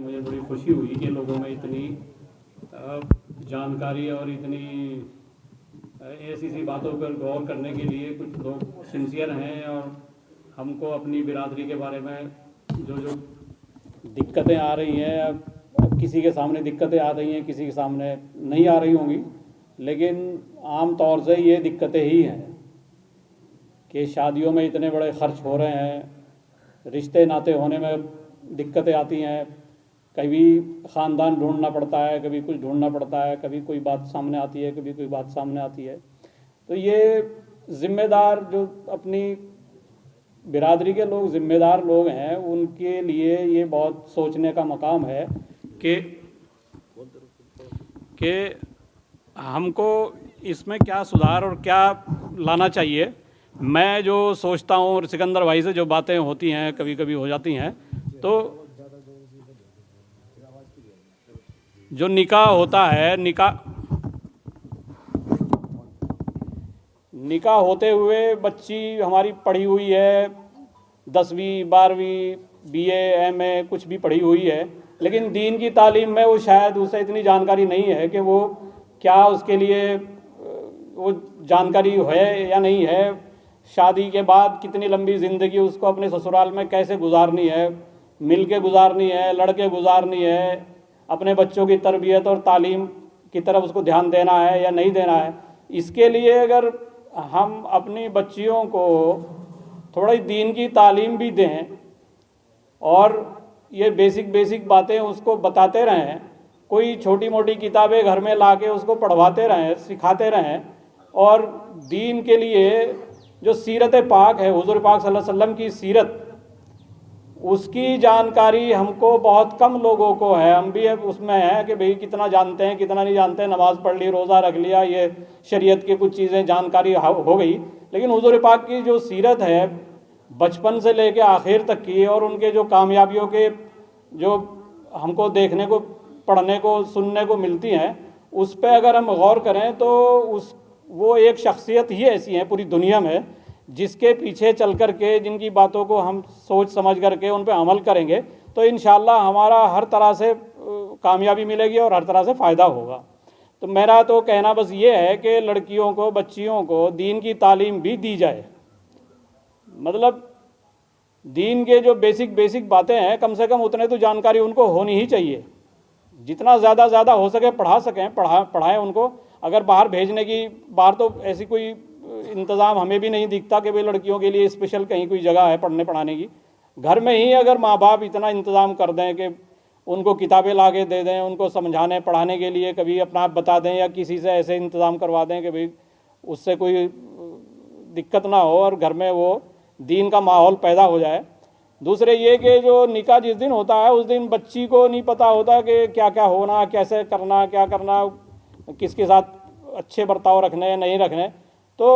मुझे बड़ी खुशी हुई कि लोगों में इतनी जानकारी और इतनी ऐसी सी बातों पर गौर करने के लिए कुछ लोग सिंसियर हैं और हमको अपनी बिरादरी के बारे में जो जो दिक्कतें आ रही हैं, अब किसी के सामने दिक्कतें आ रही हैं, किसी के सामने नहीं आ रही होंगी, लेकिन आम तौर से ये दिक्कतें ही हैं कि शादियों में इतने बड़े खर्च हो रहे हैं, रिश्ते नाते होने में दिक्कतें आती हैं, कभी ख़ानदान ढूंढना पड़ता है, कभी कुछ ढूंढना पड़ता है, कभी कोई बात सामने आती है, कभी कोई बात सामने आती है। तो ये ज़िम्मेदार जो अपनी बिरादरी के लोग ज़िम्मेदार लोग हैं, उनके लिए ये बहुत सोचने का मकाम है कि हमको इसमें क्या सुधार और क्या लाना चाहिए। मैं जो सोचता हूँ और सिकंदर भाई से जो बातें होती हैं कभी कभी हो जाती हैं, तो जो निकाह होता है, निकाह होते हुए बच्ची हमारी पढ़ी हुई है, 10वीं 12वीं BA MA कुछ भी पढ़ी हुई है, लेकिन दीन की तालीम में वो शायद उसे इतनी जानकारी नहीं है कि वो क्या उसके लिए वो जानकारी है या नहीं है। शादी के बाद कितनी लंबी ज़िंदगी उसको अपने ससुराल में कैसे गुजारनी है, मिल के गुजारनी है, लड़के गुजारनी है, अपने बच्चों की तरबियत और तालीम की तरफ उसको ध्यान देना है या नहीं देना है। इसके लिए अगर हम अपनी बच्चियों को थोड़ी दीन की तालीम भी दें और ये बेसिक बातें उसको बताते रहें, कोई छोटी मोटी किताबें घर में ला के उसको पढ़वाते रहें, सिखाते रहें, और दीन के लिए जो सीरत पाक है, हुज़ूर पाक सल्लल्लाहु अलैहि वसल्लम की सीरत, उसकी जानकारी हमको बहुत कम लोगों को है। हम भी उसमें हैं कि भाई कितना जानते हैं कितना नहीं जानते हैं, नमाज़ पढ़ ली, रोज़ा रख लिया, ये शरीयत की कुछ चीज़ें जानकारी हो गई, लेकिन हुज़ूर पाक की जो सीरत है बचपन से लेके आखिर तक की, और उनके जो कामयाबियों के जो हमको देखने को, पढ़ने को, सुनने को मिलती हैं, उस पर अगर हम गौर करें तो वो एक शख्सियत ही ऐसी है पूरी दुनिया में जिसके पीछे चल कर के, जिनकी बातों को हम सोच समझ करके उन पर अमल करेंगे तो इंशाअल्लाह हमारा हर तरह से कामयाबी मिलेगी और हर तरह से फ़ायदा होगा। तो मेरा तो कहना बस ये है कि लड़कियों को, बच्चियों को दीन की तालीम भी दी जाए। मतलब दीन के जो बेसिक बातें हैं, कम से कम उतने तो जानकारी उनको होनी ही चाहिए। जितना ज़्यादा हो सके पढ़ा सकें, पढ़ाएं उनको। अगर बाहर भेजने की, बाहर तो ऐसी कोई इंतज़ाम हमें भी नहीं दिखता कि भाई लड़कियों के लिए स्पेशल कहीं कोई जगह है पढ़ने पढ़ाने की। घर में ही अगर माँ बाप इतना इंतज़ाम कर दें कि उनको किताबें ला के दे दें, उनको समझाने पढ़ाने के लिए कभी अपना आप बता दें, या किसी से ऐसे इंतज़ाम करवा दें कि भाई उससे कोई दिक्कत ना हो और घर में वो दीन का माहौल पैदा हो जाए। दूसरे ये कि जो निकाह जिस दिन होता है उस दिन बच्ची को नहीं पता होता कि क्या क्या होना, कैसे करना, क्या करना, किसके साथ अच्छे बर्ताव रखने या नहीं रखने।